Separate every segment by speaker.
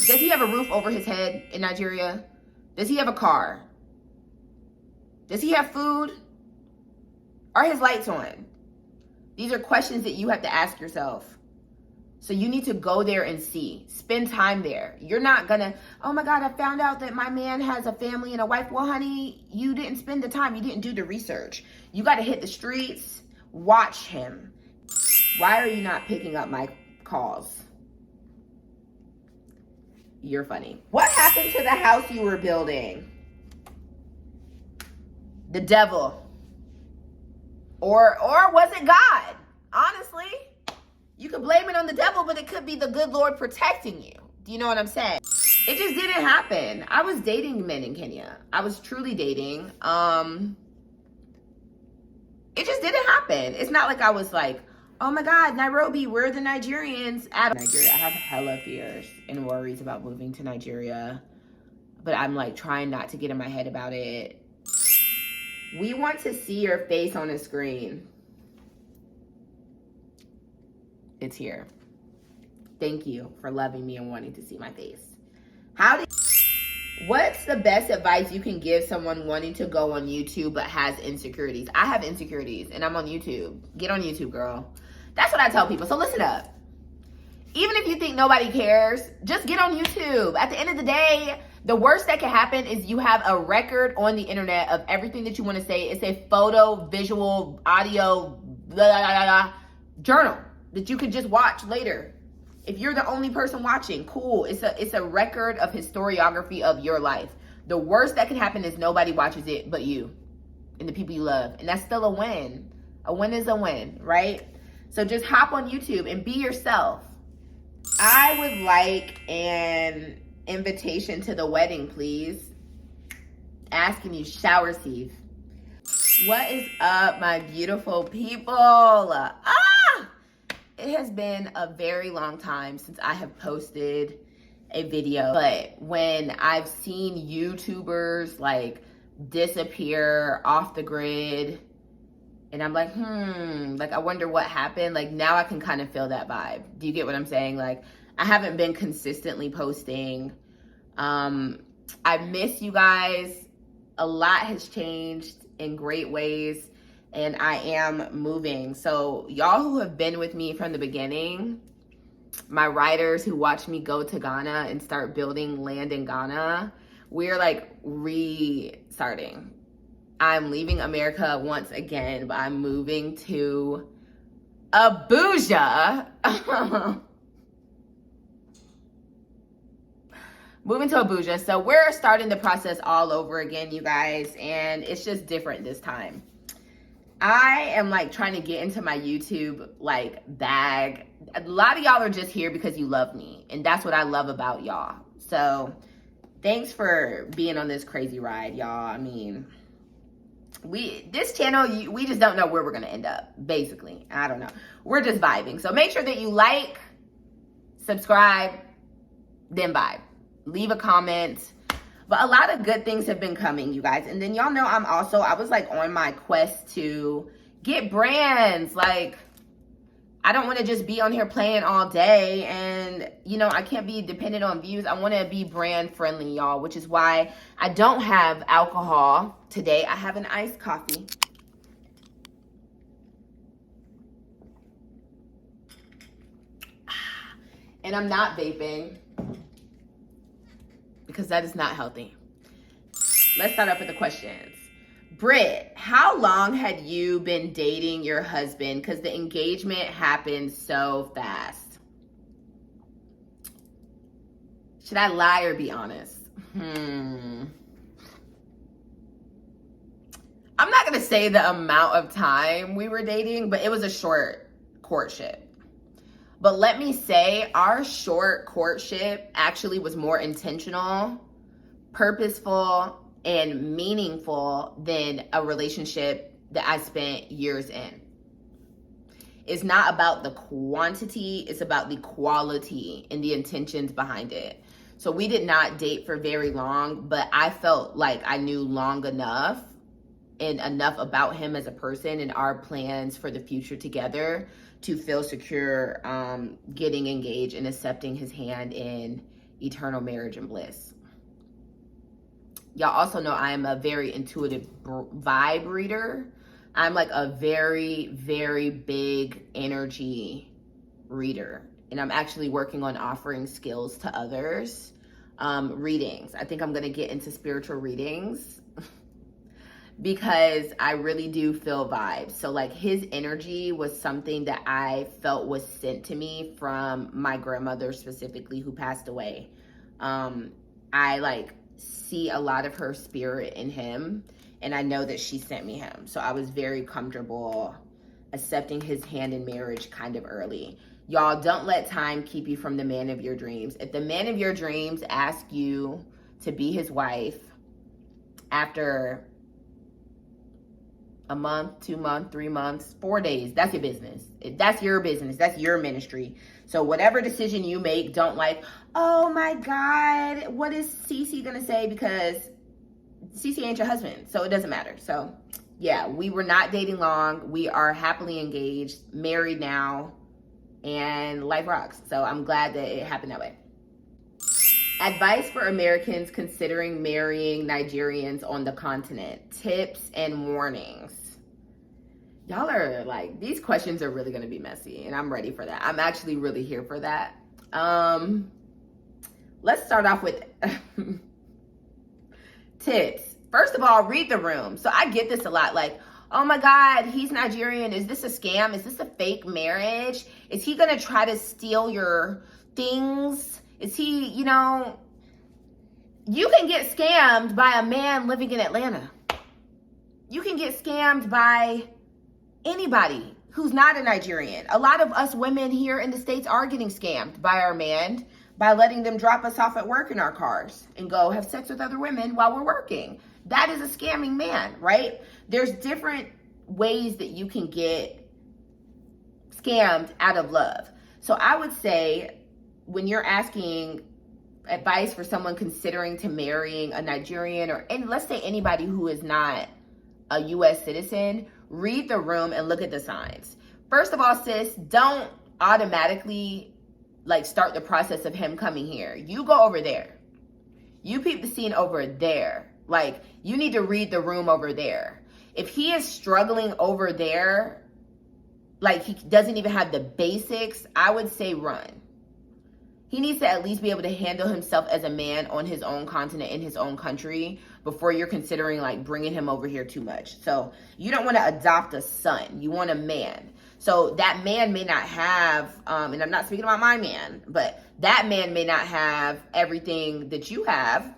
Speaker 1: Does he have a roof over his head in Nigeria? Does he have a car? Does he have food? Are his lights on? These are questions that you have to ask yourself. So you need to go there and see. Spend time there. You're not gonna, oh my God, I found out that my man has a family and a wife. Well, honey, you didn't spend the time. You didn't do the research. You got to hit the streets. Watch him. Why are you not picking up my calls? You're funny. What happened to the house you were building? The devil. Or was it God? Honestly, you could blame it on the devil, but it could be the good Lord protecting you. Do you know what I'm saying? It just didn't happen. I was dating men in Kenya. I was truly dating. It just didn't happen. It's not like I was like, oh my God, Nairobi, we're the Nigerians out of Nigeria. I have hella fears and worries about moving to Nigeria, but I'm like trying not to get in my head about it. We want to see your face on the screen. It's here. Thank you for loving me and wanting to see my face. What's the best advice you can give someone wanting to go on YouTube but has insecurities? I have insecurities and I'm on YouTube. Get on YouTube, girl. That's what I tell people. So listen up. Even if you think nobody cares, just get on YouTube. At the end of the day, the worst that can happen is you have a record on the internet of everything that you want to say. It's a photo, visual, audio, blah, blah, blah, blah, journal that you could just watch later. If you're the only person watching, cool. It's a record of historiography of your life. The worst that can happen is nobody watches it but you and the people you love. And that's still a win. A win is a win, right? So just hop on YouTube and be yourself. I would like an invitation to the wedding, please. Asking you, shower Steve. What is up, my beautiful people? It has been a very long time since I have posted a video, but when I've seen YouTubers like disappear off the grid, and I'm like, like I wonder what happened. Like now I can kind of feel that vibe. Do you get what I'm saying? Like I haven't been consistently posting. I miss you guys. A lot has changed in great ways. And I am moving. So y'all who have been with me from the beginning, my writers who watched me go to Ghana and start building land in Ghana, we're like restarting. I'm leaving America once again, but I'm moving to Abuja. Moving to Abuja. So we're starting the process all over again, you guys. And it's just different this time. I am like trying to get into my YouTube like bag. A lot of y'all are just here because you love me. And that's what I love about y'all. So thanks for being on this crazy ride, y'all. I mean, this channel, we just don't know where we're going to end up, basically. I don't know. We're just vibing. So make sure that you like, subscribe, then vibe. Leave a comment. But a lot of good things have been coming, you guys. And then y'all know I was like on my quest to get brands. Like, I don't want to just be on here playing all day. And, you know, I can't be dependent on views. I want to be brand friendly, y'all, which is why I don't have alcohol today. I have an iced coffee. And I'm not vaping, because that is not healthy. Let's start off with the questions. Britt, how long had you been dating your husband? Because the engagement happened so fast. Should I lie or be honest? I'm not going to say the amount of time we were dating, but it was a short courtship. But let me say, our short courtship actually was more intentional, purposeful, and meaningful than a relationship that I spent years in. It's not about the quantity, it's about the quality and the intentions behind it. So we did not date for very long, but I felt like I knew long enough and enough about him as a person and our plans for the future together to feel secure getting engaged and accepting his hand in eternal marriage and bliss. Y'all also know I am a very intuitive vibe reader. I'm like a very, very big energy reader. And I'm actually working on offering skills to others. Readings. I think I'm going to get into spiritual readings because I really do feel vibes. So like his energy was something that I felt was sent to me from my grandmother specifically, who passed away. I like see a lot of her spirit in him, and I know that she sent me him. So I was very comfortable accepting his hand in marriage kind of early. Y'all, don't let time keep you from the man of your dreams. If the man of your dreams asks you to be his wife after a month, 2 months, 3 months, 4 days, that's your business. That's your business. That's your ministry. So whatever decision you make, don't like, oh my God, what is Cece gonna say? Because Cece ain't your husband, so it doesn't matter. So yeah, we were not dating long. We are happily engaged, married now, and life rocks. So I'm glad that it happened that way. Advice for Americans considering marrying Nigerians on the continent. Tips and warnings. Y'all are like, these questions are really going to be messy, and I'm ready for that. I'm actually really here for that. Let's start off with tips. First of all, read the room. So I get this a lot, like, oh my God, he's Nigerian. Is this a scam? Is this a fake marriage? Is he going to try to steal your things? Is he, you can get scammed by a man living in Atlanta. You can get scammed by anybody who's not a Nigerian. A lot of us women here in the States are getting scammed by our man by letting them drop us off at work in our cars and go have sex with other women while we're working. That is a scamming man, right? There's different ways that you can get scammed out of love. So I would say when you're asking advice for someone considering to marrying a Nigerian and let's say anybody who is not a U.S. citizen, read the room and look at the signs. First of all, sis, don't automatically start the process of him coming here. You go over there. You peep the scene over there. You need to read the room over there. If he is struggling over there, he doesn't even have the basics, I would say run. He needs to at least be able to handle himself as a man on his own continent, in his own country, before you're considering bringing him over here too much. So you don't want to adopt a son. You want a man. So that man may not have, and I'm not speaking about my man, but that man may not have everything that you have.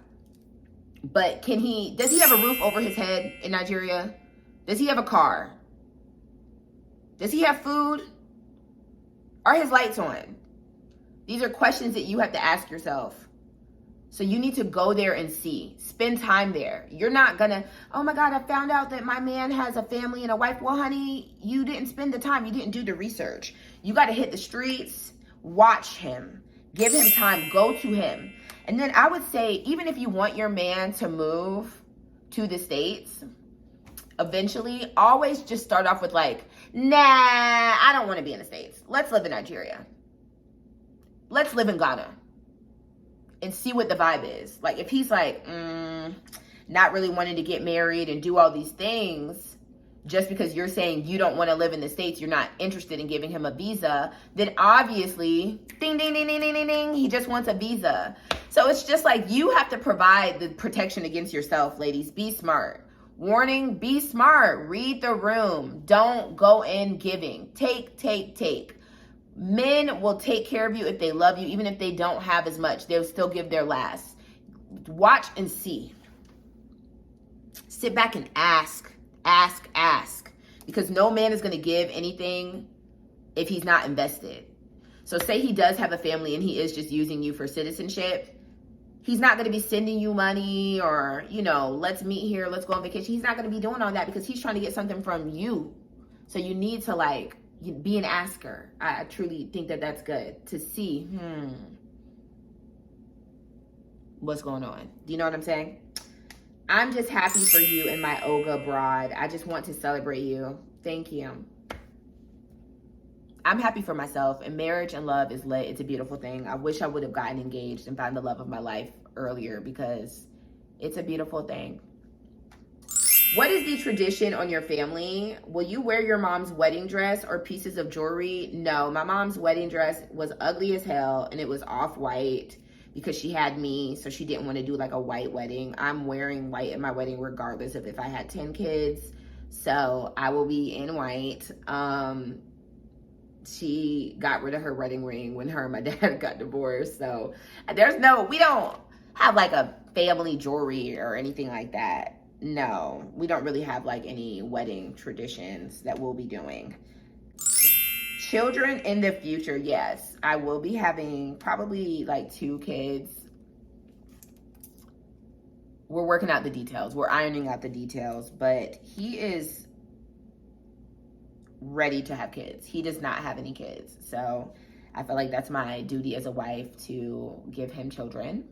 Speaker 1: But does he have a roof over his head in Nigeria? Does he have a car? Does he have food? Are his lights on? These are questions that you have to ask yourself. So you need to go there and see. Spend time there. You're not gonna, oh my God, I found out that my man has a family and a wife. Well, honey, you didn't spend the time. You didn't do the research. You got to hit the streets, watch him, give him time, go to him. And then I would say, even if you want your man to move to the States, eventually, always just start off with nah, I don't want to be in the States. Let's live in Nigeria. Let's live in Ghana and see what the vibe is. If he's not really wanting to get married and do all these things, just because you're saying you don't want to live in the States, you're not interested in giving him a visa, then obviously, ding, ding, ding, ding, ding, ding, ding, he just wants a visa. So it's just you have to provide the protection against yourself, ladies. Be smart. Warning, be smart. Read the room. Don't go in giving. Take. Men will take care of you if they love you, even if they don't have as much. They'll still give their last. Watch and see. Sit back and ask. Because no man is going to give anything if he's not invested. So say he does have a family and he is just using you for citizenship. He's not going to be sending you money or, let's meet here, let's go on vacation. He's not going to be doing all that because he's trying to get something from you. So you need to be an asker. I truly think that that's good to see, what's going on. Do you know what I'm saying? I'm just happy for you and my Oga broad. I just want to celebrate you. Thank you. I'm happy for myself, and marriage and love is lit. It's a beautiful thing. I wish I would have gotten engaged and found the love of my life earlier, because it's a beautiful thing. What is the tradition on your family? Will you wear your mom's wedding dress or pieces of jewelry? No, my mom's wedding dress was ugly as hell, and it was off-white because she had me, so she didn't want to do like a white wedding. I'm wearing white at my wedding regardless of if I had 10 kids, so I will be in white. She got rid of her wedding ring when her and my dad got divorced, so we don't have like a family jewelry or anything like that. No, we don't really have like any wedding traditions that we'll be doing. Children in the future, yes. I will be having probably like 2 kids. We're working out the details. We're ironing out the details, but he is ready to have kids. He does not have any kids. So I feel like that's my duty as a wife to give him children.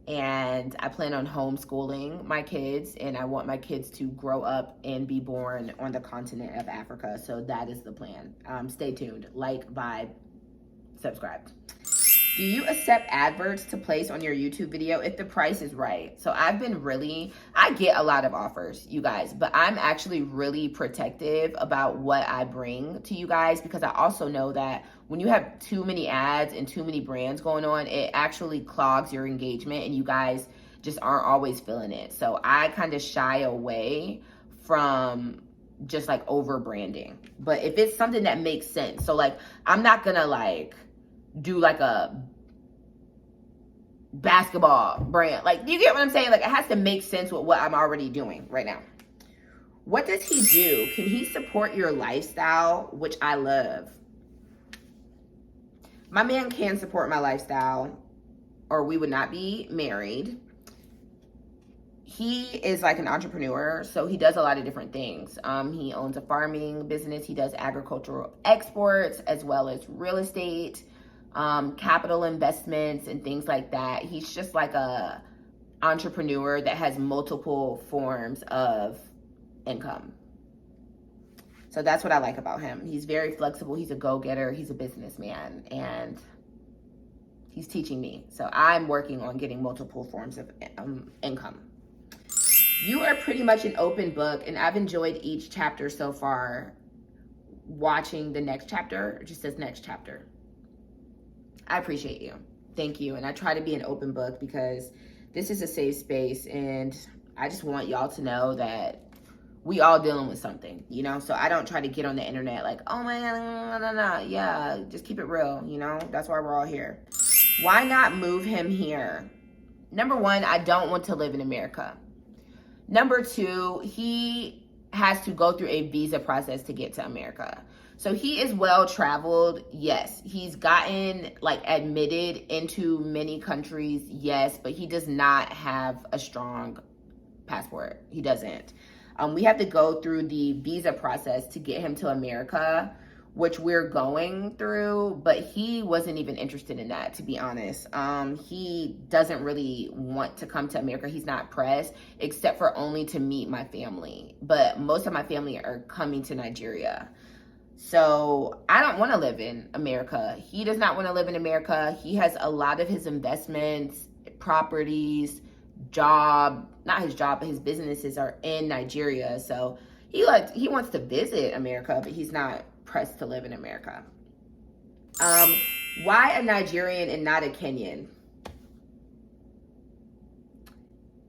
Speaker 1: And I plan on homeschooling my kids, and I want my kids to grow up and be born on the continent of Africa. So that is the plan. Stay tuned. Like, vibe, subscribe. Do you accept adverts to place on your YouTube video if the price is right? So I get a lot of offers, you guys, but I'm actually really protective about what I bring to you guys, because I also know that when you have too many ads and too many brands going on, it actually clogs your engagement, and you guys just aren't always feeling it. So I kind of shy away from just like over branding. But if it's something that makes sense, so like I'm not gonna like do like a basketball brand. Like, you get what I'm saying? Like, it has to make sense with what I'm already doing right now. What does he do? Can he support your lifestyle? Which I love. My man can support my lifestyle, or we would not be married. He is like an entrepreneur, so he does a lot of different things. He owns a farming business. He does agricultural exports as well as real estate, capital investments and things like that. He's just like a entrepreneur that has multiple forms of income. So that's what I like about him. He's very flexible. He's a go-getter. He's a businessman, and he's teaching me. So I'm working on getting multiple forms of income. You are pretty much an open book, and I've enjoyed each chapter so far. Watching the next chapter, it just says next chapter. I appreciate you. Thank you. And I try to be an open book because this is a safe space, and I just want y'all to know that we all dealing with something, you know? So I don't try to get on the internet like, oh my God, no. Yeah, just keep it real, you know? That's why we're all here. Why not move him here? Number 1, I don't want to live in America. Number 2, he has to go through a visa process to get to America. So he is well traveled, yes. He's gotten like admitted into many countries, yes, but he does not have a strong passport. He doesn't. We have to go through the visa process to get him to America, which we're going through, but he wasn't even interested in that, to be honest. He doesn't really want to come to America. He's not pressed, except for only to meet my family. But most of my family are coming to Nigeria. So I don't want to live in America. He does not want to live in America. He has a lot of his investments, properties, not his job, but his businesses are in Nigeria. So he wants to visit America, but he's not pressed to live in America. Why a Nigerian and not a Kenyan?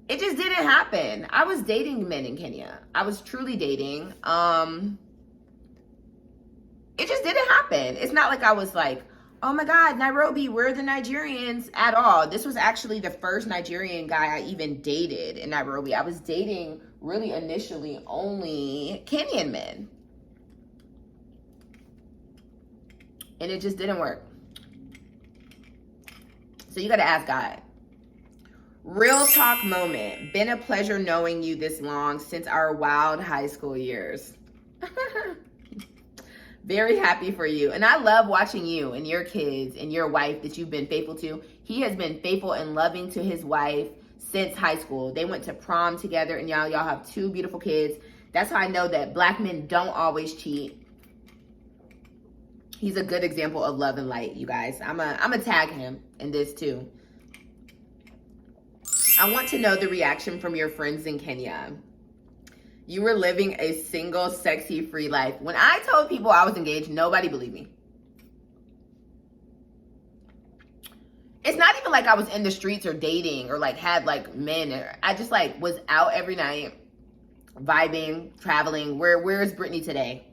Speaker 1: It just didn't happen. I was dating men in Kenya. I was truly dating. It just didn't happen. It's not like I was like, oh my God, Nairobi, we're the Nigerians at all. This was actually the first Nigerian guy I even dated in Nairobi. I was dating really initially only Kenyan men. And it just didn't work. So you got to ask God. Real talk moment. Been a pleasure knowing you this long since our wild high school years. Very happy for you. And I love watching you and your kids and your wife that you've been faithful to. He has been faithful and loving to his wife since high school. They went to prom together, and y'all have 2 beautiful kids. That's how I know that black men don't always cheat. He's a good example of love and light, you guys. I'm a tag him in this too. I want to know the reaction from your friends in Kenya. You were living a single, sexy, free life. When I told people I was engaged, nobody believed me. It's not even like I was in the streets or dating or like had like men. I just like was out every night, vibing, traveling. Where is Brittany today?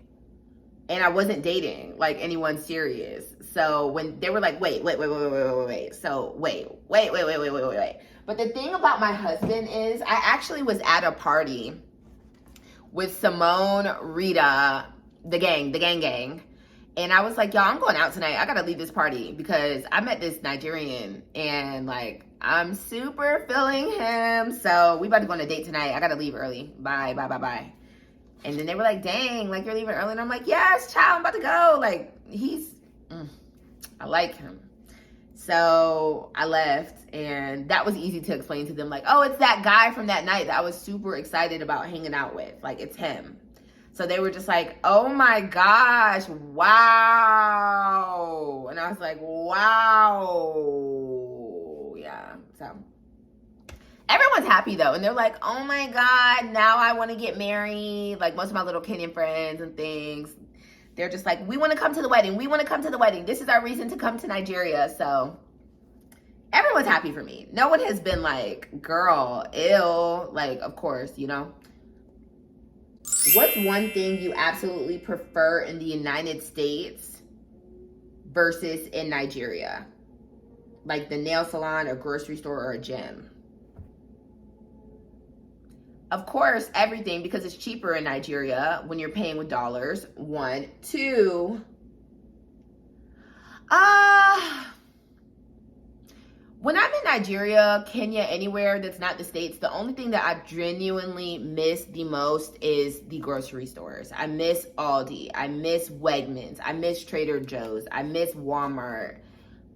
Speaker 1: And I wasn't dating like anyone serious. So when they were like, wait. So wait. But the thing about my husband is I actually was at a party with Simone, Rita, the gang. And I was like, y'all, I'm going out tonight. I got to leave this party because I met this Nigerian and like, I'm super feeling him. So we about to go on a date tonight. I got to leave early. Bye. And then they were like, dang, like you're leaving early. And I'm like, yes, child, I'm about to go. Like I like him. So I left and that was easy to explain to them. Like, oh, it's that guy from that night that I was super excited about hanging out with. Like it's him. So they were just like, oh my gosh, wow. And I was like, wow. Yeah, so. Everyone's happy though, and they're like, oh my God, now I want to get married. Like most of my little Kenyan friends and things, they're just like, we want to come to the wedding. This is our reason to come to Nigeria. So everyone's happy for me. No one has been like, girl, ill. Like, of course, you know. What's one thing you absolutely prefer in the United States versus in Nigeria? Like the nail salon, a grocery store, or a gym? Of course, everything, because it's cheaper in Nigeria when you're paying with dollars. 1, 2. When I'm in Nigeria, Kenya, anywhere that's not the States, the only thing that I genuinely miss the most is the grocery stores. I miss Aldi. I miss Wegmans. I miss Trader Joe's. I miss Walmart.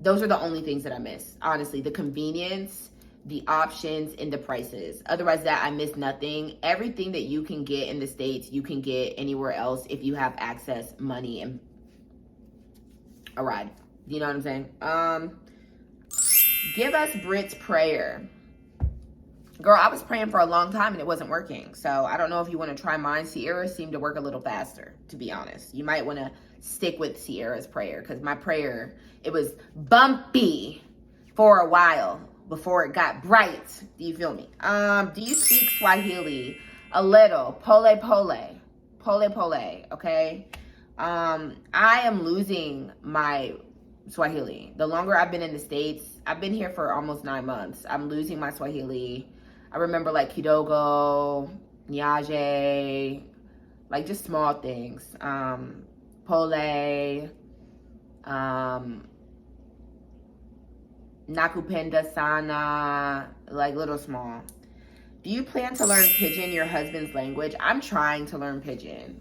Speaker 1: Those are the only things that I miss, honestly. The convenience, the options, and the prices. Otherwise, that I miss nothing. Everything that you can get in the States, you can get anywhere else if you have access, money, and a ride. You know what I'm saying? Give us Brit's prayer. Girl, I was praying for a long time and it wasn't working. So I don't know if you want to try mine. Sierra seemed to work a little faster, to be honest. You might want to stick with Sierra's prayer because my prayer, it was bumpy for a while before it got bright. Do you feel me? Do you speak Swahili? A little. Pole, okay? I am losing my Swahili. The longer I've been in the States, I've been here for almost 9 months. I'm losing my Swahili. I remember like Kidogo, Nyaje, like just small things. Pole, Nakupenda Sana, like little small. Do you plan to learn Pidgin, your husband's language? I'm trying to learn Pidgin.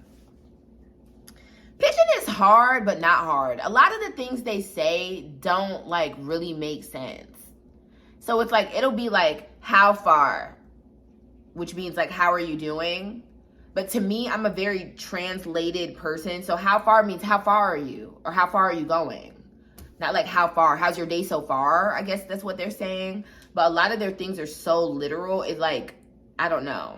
Speaker 1: Pidgin is hard, but not hard. A lot of the things they say don't like really make sense. So it's like, it'll be like, how far? Which means like, how are you doing? But to me, I'm a very translated person. So how far means how far are you? Or how far are you going? Not like how far, how's your day so far? I guess that's what they're saying. But a lot of their things are so literal. It's like, I don't know.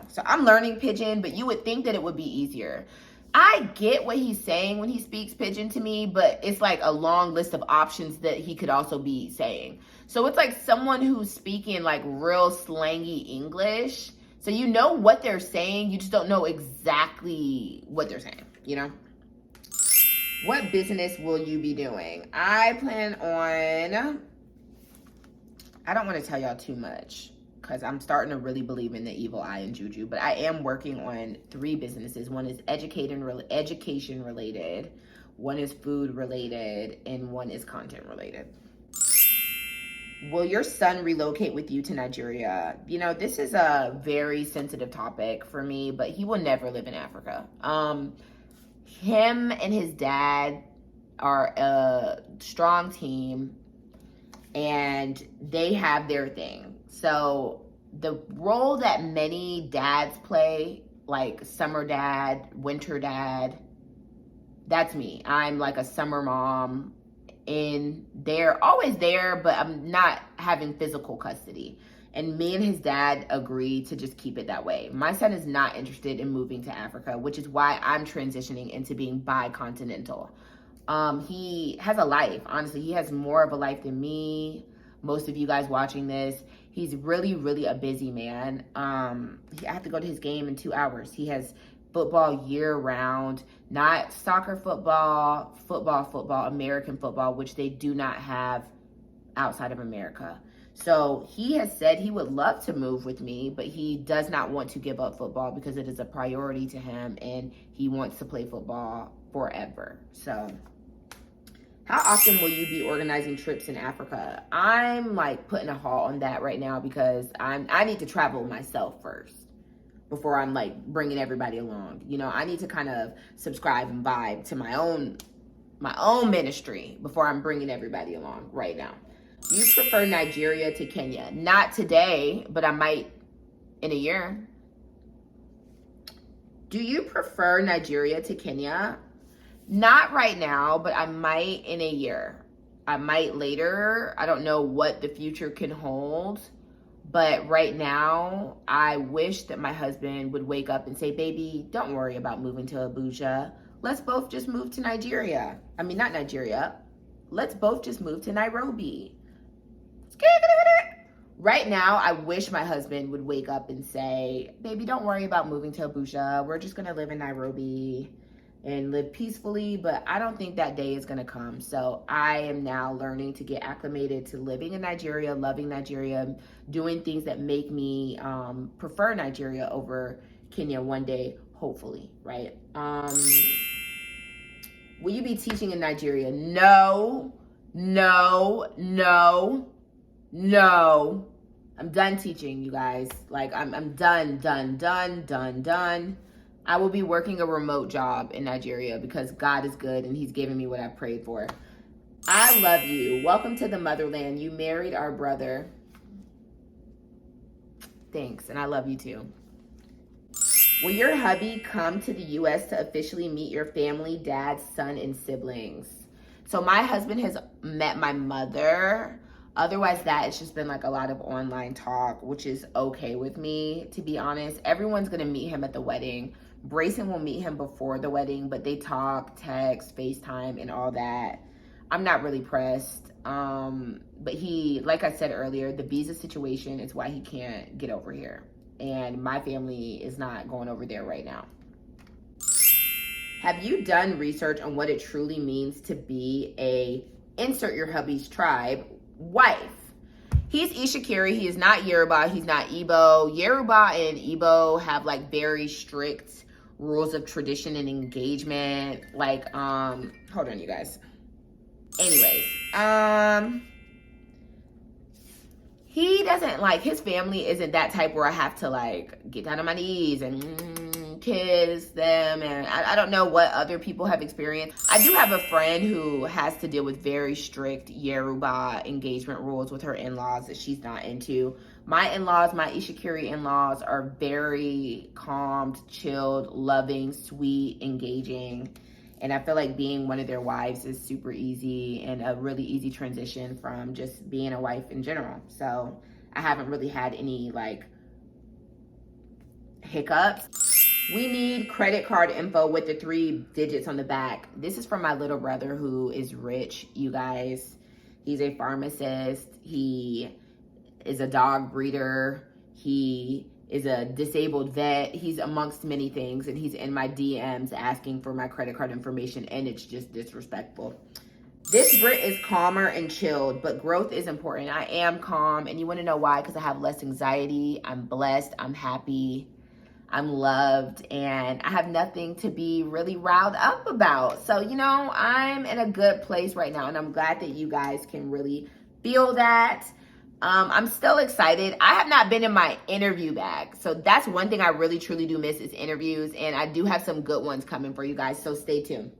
Speaker 1: So I'm learning Pidgin, but you would think that it would be easier. I get what he's saying when he speaks Pidgin to me, but it's like a long list of options that he could also be saying. So it's like someone who's speaking like real slangy English. So you know what they're saying, you just don't know exactly what they're saying, you know? What business will you be doing? I plan on, I don't want to tell y'all too much, because I'm starting to really believe in the evil eye and juju. But I am working on 3 businesses. One is education related, one is food related, and one is content related. Will your son relocate with you to Nigeria? You know, this is a very sensitive topic for me, but he will never live in Africa. Him and his dad are a strong team, and they have their thing. So the role that many dads play like summer dad, winter dad. That's me. I'm like a summer mom in there, always there, but I'm not having physical custody. And me and his dad agreed to just keep it that way. My son is not interested in moving to Africa, which is why I'm transitioning into being bi-continental. He has a life. Honestly, he has more of a life than me. Most of you guys watching this, he's really, really a busy man. I have to go to his game in 2 hours. He has football year round, not soccer football, American football, which they do not have outside of America. So he has said he would love to move with me, but he does not want to give up football because it is a priority to him and he wants to play football forever. So how often will you be organizing trips in Africa? I'm like putting a halt on that right now because I need to travel myself first before I'm like bringing everybody along. You know, I need to kind of subscribe and vibe to my own ministry before I'm bringing everybody along right now. Do you prefer Nigeria to Kenya? Not today, but I might in a year. Do you prefer Nigeria to Kenya? Not right now, but I might in a year. I might later. I don't know what the future can hold. But right now, I wish that my husband would wake up and say, baby, don't worry about moving to Abuja. Let's both just move to Nigeria. I mean, not Nigeria. Let's both just move to Nairobi. Right now, I wish my husband would wake up and say, baby, don't worry about moving to Abuja. We're just going to live in Nairobi and live peacefully, but I don't think that day is going to come. So I am now learning to get acclimated to living in Nigeria, loving Nigeria, doing things that make me prefer Nigeria over Kenya one day, hopefully, right? Will you be teaching in Nigeria? No. I'm done teaching, you guys. Like, I'm done. I will be working a remote job in Nigeria because God is good and he's giving me what I prayed for. I love you. Welcome to the motherland. You married our brother. Thanks, and I love you too. Will your hubby come to the U.S. to officially meet your family, dad, son, and siblings? So my husband has met my mother. Otherwise, it's just been like a lot of online talk, which is okay with me, to be honest. Everyone's going to meet him at the wedding. Brayson will meet him before the wedding, but they talk, text, FaceTime, and all that. I'm not really pressed. But he, like I said earlier, the visa situation is why he can't get over here. And my family is not going over there right now. Have you done research on what it truly means to be a, insert your hubby's tribe, wife? He's Ishikiri. He is not Yoruba. He's not Igbo. Yoruba and Igbo have like very strict rules of tradition and engagement. Like, hold on, you guys. Anyways, he doesn't like, his family isn't that type where I have to like get down on my knees and kiss them. And I don't know what other people have experienced. I do have a friend who has to deal with very strict Yoruba engagement rules with her in-laws that she's not into. My in-laws, my Ishikiri in-laws are very calmed, chilled, loving, sweet, engaging. And I feel like being one of their wives is super easy and a really easy transition from just being a wife in general. So I haven't really had any like hiccups. We need credit card info with the 3 digits on the back. This is from my little brother who is rich, you guys. He's a pharmacist. He is a dog breeder. He is a disabled vet. He's amongst many things, and he's in my DMs asking for my credit card information, and it's just disrespectful. This Brit is calmer and chilled, but growth is important. I am calm, and you want to know why? Because I have less anxiety. I'm blessed. I'm happy. I'm loved, and I have nothing to be really riled up about. So, you know, I'm in a good place right now, and I'm glad that you guys can really feel that. I'm still excited. I have not been in my interview bag. So that's one thing I really, truly do miss is interviews. And I do have some good ones coming for you guys. So stay tuned.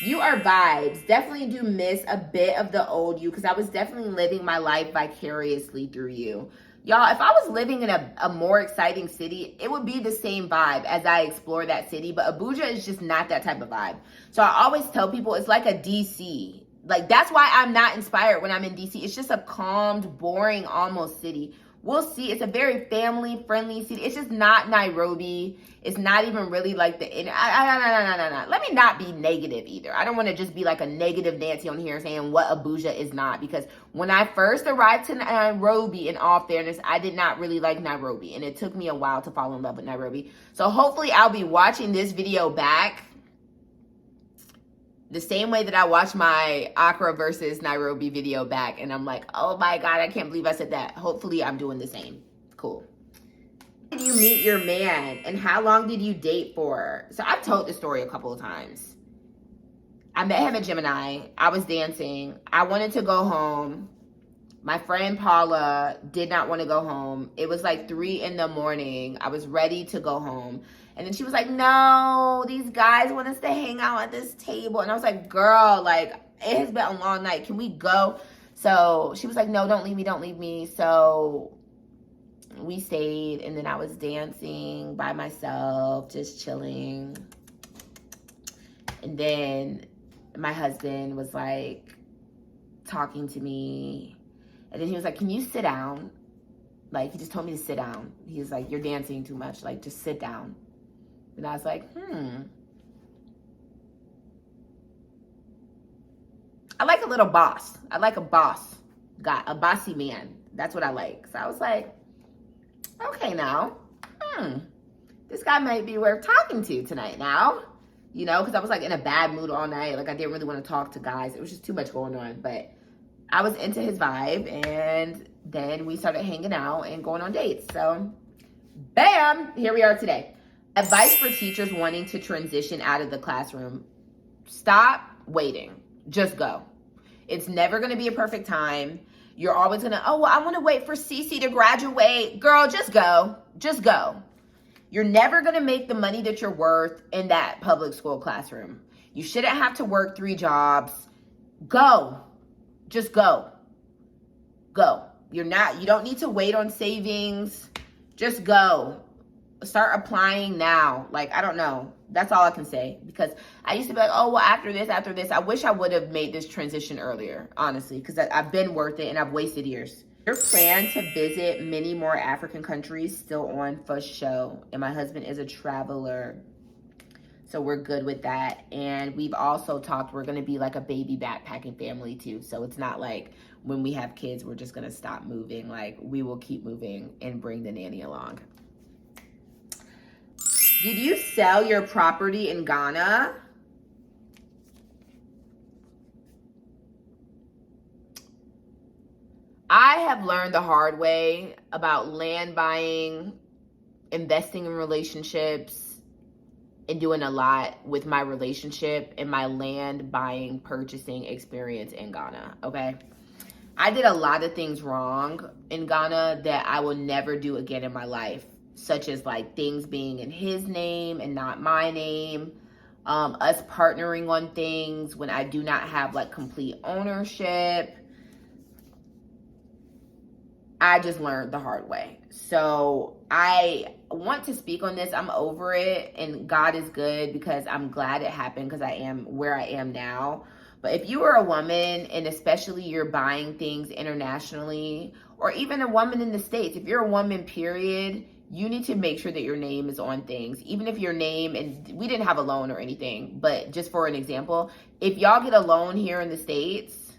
Speaker 1: You are vibes. Definitely do miss a bit of the old you because I was definitely living my life vicariously through you. Y'all, if I was living in a more exciting city, it would be the same vibe as I explore that city. But Abuja is just not that type of vibe. So I always tell people it's like a DC. Like, that's why I'm not inspired when I'm in DC. It's just a calmed, boring, almost city. We'll see. It's a very family-friendly city. It's just not Nairobi. It's not even really like the... No. Let me not be negative either. I don't want to just be like a negative Nancy on here saying what Abuja is not. Because when I first arrived to Nairobi, in all fairness, I did not really like Nairobi. And it took me a while to fall in love with Nairobi. So hopefully I'll be watching this video back the same way that I watched my Accra versus Nairobi video back. And I'm like, oh my God, I can't believe I said that. Hopefully I'm doing the same. Cool. How did you meet your man and how long did you date for? So I've told this story a couple of times. I met him at Gemini. I was dancing. I wanted to go home. My friend Paula did not want to go home. It was like 3 a.m. I was ready to go home. And then she was like, no, these guys want us to hang out at this table. And I was like, girl, like, it has been a long night. Can we go? So she was like, no, don't leave me. Don't leave me. So we stayed. And then I was dancing by myself, just chilling. And then my husband was like talking to me. And then he was like, can you sit down? Like, he just told me to sit down. He was like, you're dancing too much. Like, just sit down. And I was like, I like a little boss. I like a boss guy, a bossy man. That's what I like. So I was like, okay now, this guy might be worth talking to tonight now. You know, because I was like in a bad mood all night. Like, I didn't really want to talk to guys. It was just too much going on. But I was into his vibe. And then we started hanging out and going on dates. So, bam, here we are today. Advice for teachers wanting to transition out of the classroom. Stop waiting. Just go. It's never going to be a perfect time. You're always going to, oh, well, I want to wait for Cece to graduate. Girl, just go. Just go. You're never going to make the money that you're worth in that public school classroom. You shouldn't have to work 3 jobs. Go. Just go. Go. You don't need to wait on savings. Just go. Start applying now. Like, I don't know. That's all I can say. Because I used to be like, oh, well, after this. I wish I would have made this transition earlier, honestly. Because I've been worth it and I've wasted years. Your plan to visit many more African countries still on for show. And my husband is a traveler. So we're good with that. And we've also talked, we're going to be like a baby backpacking family too. So it's not like when we have kids, we're just going to stop moving. Like, we will keep moving and bring the nanny along. Did you sell your property in Ghana? I have learned the hard way about land buying, investing in relationships, and doing a lot with my relationship and my land buying, purchasing experience in Ghana, okay? I did a lot of things wrong in Ghana that I will never do again in my life. Such as like things being in his name and not my name, us partnering on things when I do not have like complete ownership. I just learned the hard way. So I want to speak on this. I'm over it and God is good because I'm glad it happened because I am where I am now. But if you are a woman and especially you're buying things internationally or even a woman in the States, if you're a woman, period, you need to make sure that your name is on things. Even if your name, and we didn't have a loan or anything, but just for an example, if y'all get a loan here in the States,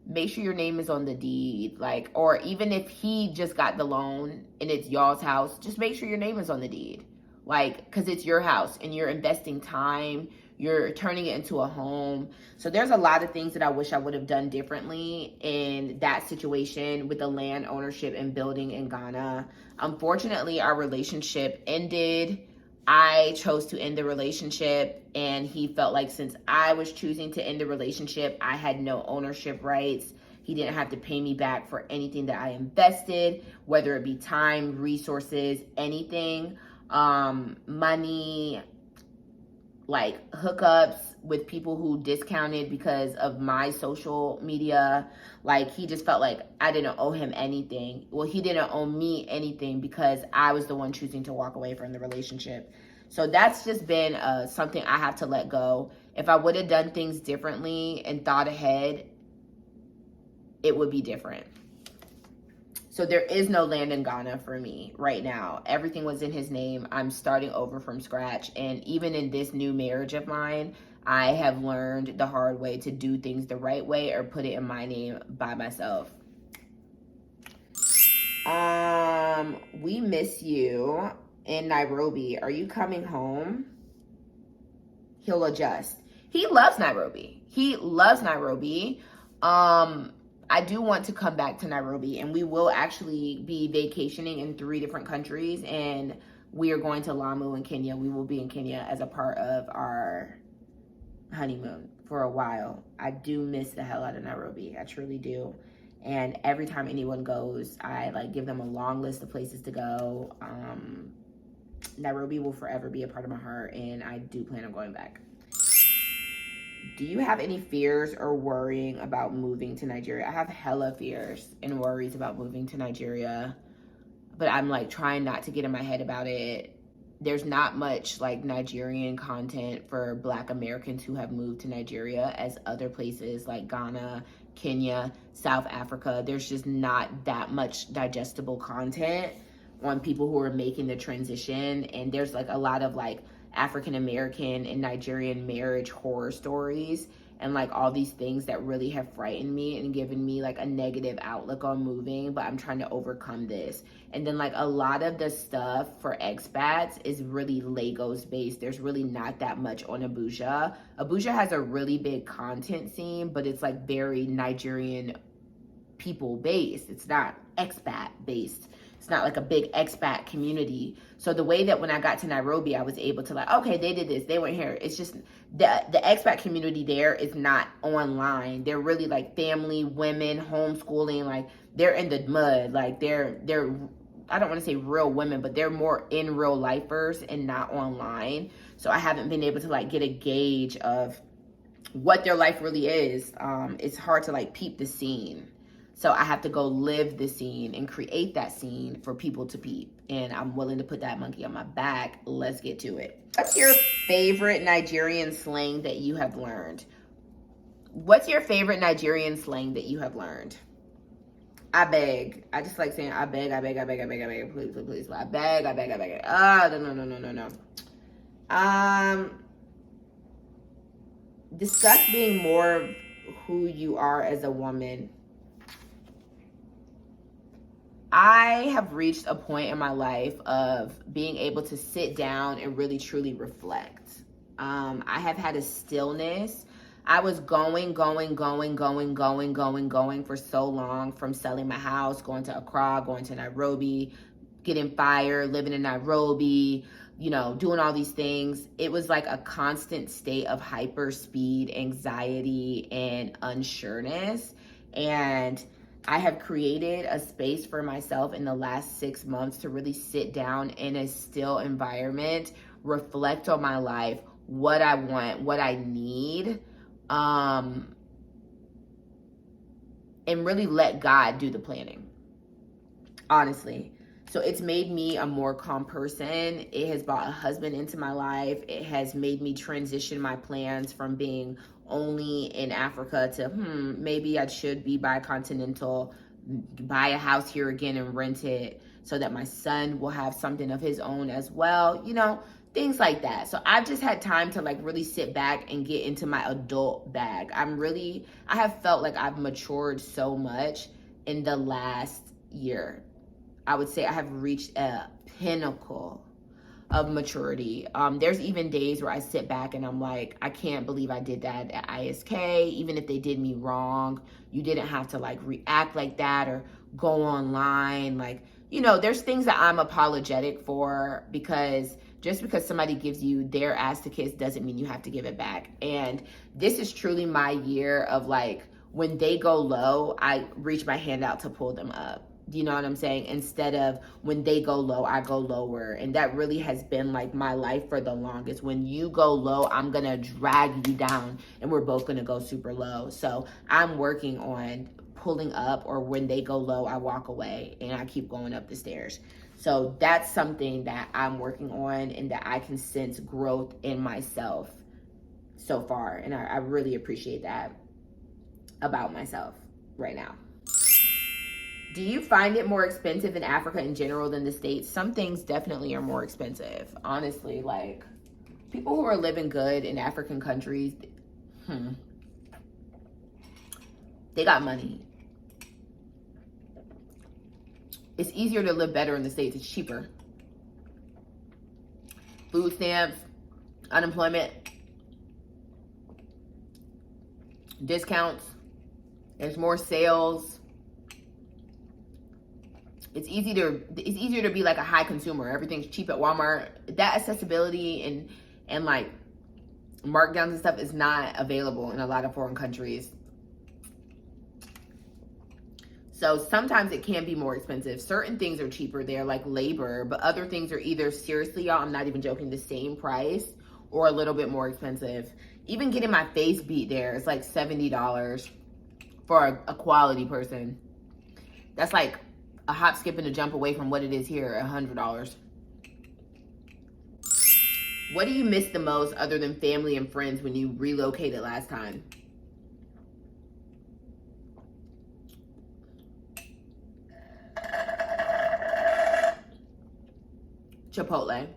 Speaker 1: make sure your name is on the deed. Like, or even if he just got the loan and it's y'all's house, just make sure your name is on the deed. Like, because it's your house and you're investing time, you're turning it into a home. So there's a lot of things that I wish I would have done differently in that situation with the land ownership and building in Ghana. Unfortunately, our relationship ended. I chose to end the relationship and he felt like since I was choosing to end the relationship, I had no ownership rights. He didn't have to pay me back for anything that I invested, whether it be time, resources, anything, money, like hookups with people who discounted because of my social media. Like, he just felt like I didn't owe him anything. Well, he didn't owe me anything because I was the one choosing to walk away from the relationship. So that's just been something I have to let go. If I would have done things differently and thought ahead, it would be different. So there is no land in Ghana for me right now. Everything was in his name. I'm starting over from scratch. And even in this new marriage of mine, I have learned the hard way to do things the right way or put it in my name by myself. We miss you in Nairobi. Are you coming home? He'll adjust. He loves Nairobi. He loves Nairobi. I do want to come back to Nairobi, and we will actually be vacationing in 3 different countries, and we are going to Lamu in Kenya. We will be in Kenya as a part of our honeymoon for a while. I do miss the hell out of Nairobi. I truly do. And every time anyone goes, I like give them a long list of places to go. Nairobi will forever be a part of my heart, and I do plan on going back. Do you have any fears or worrying about moving to Nigeria? I have hella fears and worries about moving to Nigeria, but I'm like trying not to get in my head about it. There's not much like Nigerian content for Black Americans who have moved to Nigeria as other places like Ghana, Kenya, South Africa. There's just not that much digestible content on people who are making the transition. And there's like a lot of like African American and Nigerian marriage horror stories and like all these things that really have frightened me and given me like a negative outlook on moving, but I'm trying to overcome this. And then like a lot of the stuff for expats is really Lagos based. There's really not that much on Abuja. Abuja has a really big content scene, but it's like very Nigerian people based. It's not expat based. It's not like a big expat community. So the way that when I got to Nairobi, I was able to like, okay, they did this, they went here. It's just the expat community there is not online. They're really like family, women, homeschooling, like they're in the mud. Like they're I don't want to say real women, but they're more in real lifers and not online. So I haven't been able to like get a gauge of what their life really is. It's hard to like peep the scene. So I have to go live the scene and create that scene for people to peep. And I'm willing to put that monkey on my back. Let's get to it. What's your favorite Nigerian slang that you have learned? What's your favorite Nigerian slang that you have learned? I beg. I just like saying I beg, I beg, I beg, I beg, I beg, please, please, please. I beg, I beg, I beg. No. Discuss being more who you are as a woman. I have reached a point in my life of being able to sit down and really truly reflect. I have had a stillness. I was going for so long, from selling my house, going to Accra, going to Nairobi, getting fired, living in Nairobi, you know, doing all these things. It was like a constant state of hyper speed, anxiety, and unsureness. And I have created a space for myself in the last 6 months to really sit down in a still environment, reflect on my life, what I want, what I need, and really let God do the planning, honestly. So it's made me a more calm person. It has brought a husband into my life. It has made me transition my plans from being only in Africa to maybe I should be bicontinental, buy a house here again and rent it so that my son will have something of his own as well, you know, things like that. So I've just had time to like really sit back and get into my adult bag. I have felt like I've matured so much in the last year. I would say I have reached a pinnacle of maturity. There's even days where I sit back and I'm like, I can't believe I did that at ISK. Even if they did me wrong, you didn't have to like react like that or go online. Like, you know, there's things that I'm apologetic for, because just because somebody gives you their ass to kiss doesn't mean you have to give it back. And this is truly my year of like, when they go low, I reach my hand out to pull them up. Do you know what I'm saying? Instead of when they go low, I go lower. And that really has been like my life for the longest. When you go low, I'm going to drag you down and we're both going to go super low. So I'm working on pulling up, or when they go low, I walk away and I keep going up the stairs. So that's something that I'm working on and that I can sense growth in myself so far. And I really appreciate that about myself right now. Do you find it more expensive in Africa in general than the States? Some things definitely are more expensive. Honestly, like people who are living good in African countries, they got money. It's easier to live better in the States. It's cheaper. Food stamps, unemployment, discounts. There's more sales. It's easier to be like a high consumer. Everything's cheap at Walmart. That accessibility and like markdowns and stuff is not available in a lot of foreign countries. So sometimes it can be more expensive. Certain things are cheaper there, like labor, but other things are either, seriously, y'all, I'm not even joking, the same price or a little bit more expensive. Even getting my face beat there is like $70 for a quality person. That's like a hop, skip, and a jump away from what it is here, $100. What do you miss the most other than family and friends when you relocated last time? Chipotle.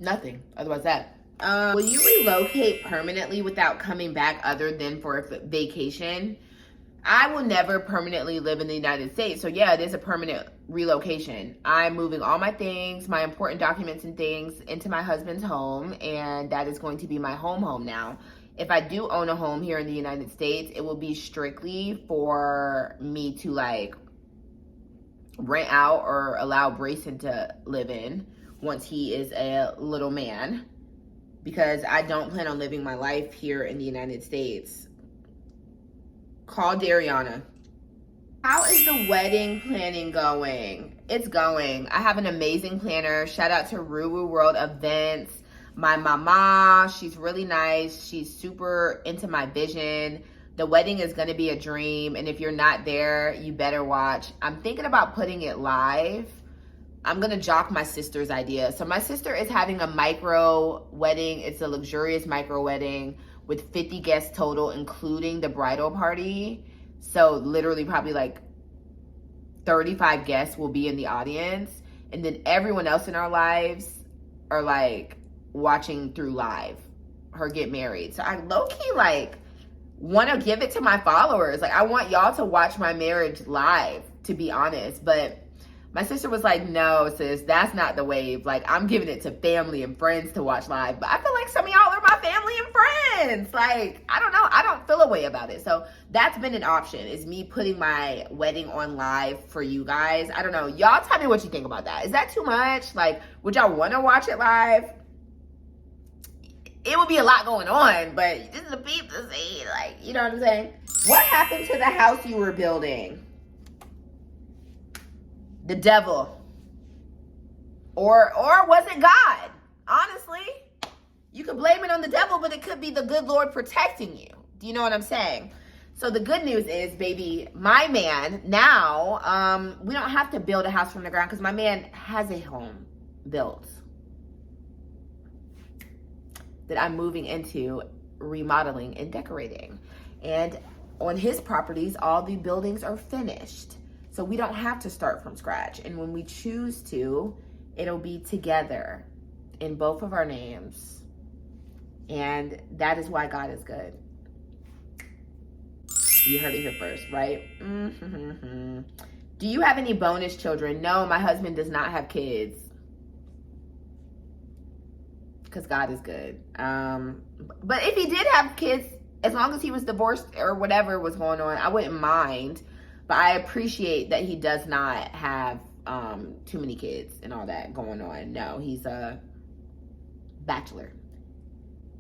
Speaker 1: Nothing. Otherwise that. Will you relocate permanently without coming back other than for a vacation? I will never permanently live in the United States. So yeah, it is a permanent relocation. I'm moving all my things, my important documents and things into my husband's home. And that is going to be my home now. If I do own a home here in the United States, it will be strictly for me to like rent out or allow Brayson to live in once he is a little man, because I don't plan on living my life here in the United States. Call Dariana. How is the wedding planning going? It's going. I have an amazing planner. Shout out to Ruru World Events. My mama, she's really nice. She's super into my vision. The wedding is going to be a dream. And if you're not there, you better watch. I'm thinking about putting it live. I'm going to jock my sister's idea. So my sister is having a micro wedding. It's a luxurious micro wedding with 50 guests total, including the bridal party. So literally probably like 35 guests will be in the audience. And then everyone else in our lives are like watching through live her get married. So I low-key like want to give it to my followers. Like I want y'all to watch my marriage live, to be honest. But my sister was like, no, sis, that's not the wave. Like I'm giving it to family and friends to watch live. But I feel like some of y'all are my family and friends. Like, I don't know. I don't feel a way about it. So that's been an option, is me putting my wedding on live for you guys. I don't know. Y'all tell me what you think about that. Is that too much? Like, would y'all want to watch it live? It would be a lot going on, but this is a peep to see, like, you know what I'm saying? What happened to the house you were building? The devil. Or was it God? Honestly, you could blame it on the devil, but it could be the good Lord protecting you. Do you know what I'm saying? So the good news is, baby, my man, now, we don't have to build a house from the ground because my man has a home built that I'm moving into, remodeling and decorating. And on his properties, all the buildings are finished. So we don't have to start from scratch. And when we choose to, it'll be together in both of our names. And that is why God is good. You heard it here first, right? Mm-hmm. Do you have any bonus children? No, my husband does not have kids. Because God is good. But if he did have kids, as long as he was divorced or whatever was going on, I wouldn't mind. But I appreciate that he does not have too many kids and all that going on. No, he's a bachelor.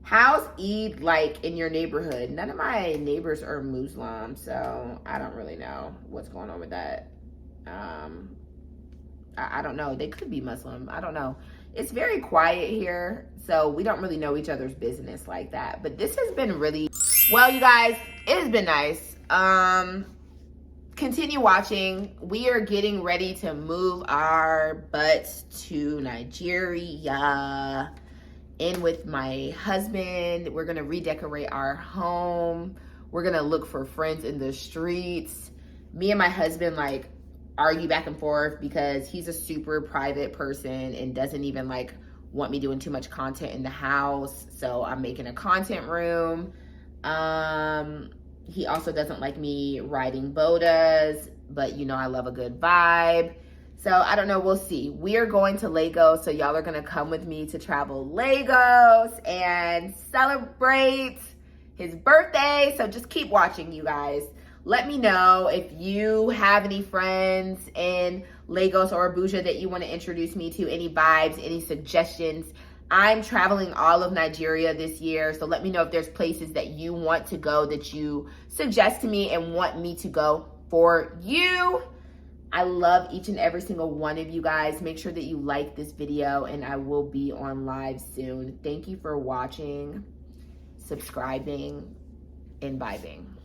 Speaker 1: How's Eid like in your neighborhood? None of my neighbors are Muslim, so I don't really know what's going on with that. I don't know. They could be Muslim. I don't know. It's very quiet here, so we don't really know each other's business like that. But this has been really well, you guys. It has been nice. Continue watching. We are getting ready to move our butts to Nigeria in with my husband. We're gonna redecorate our home. We're gonna look for friends in the streets. Me and my husband like argue back and forth because he's a super private person and doesn't even like want me doing too much content in the house. So I'm making a content room. He also doesn't like me riding bodas, but you know I love a good vibe. So I don't know, we'll see. We are going to Lagos, so y'all are gonna come with me to travel Lagos and celebrate his birthday. So just keep watching, you guys. Let me know if you have any friends in Lagos or Abuja that you want to introduce me to, any vibes, any suggestions. I'm traveling all of Nigeria this year, so let me know if there's places that you want to go that you suggest to me and want me to go for you. I love each and every single one of you guys. Make sure that you like this video, and I will be on live soon. Thank you for watching, subscribing, and vibing.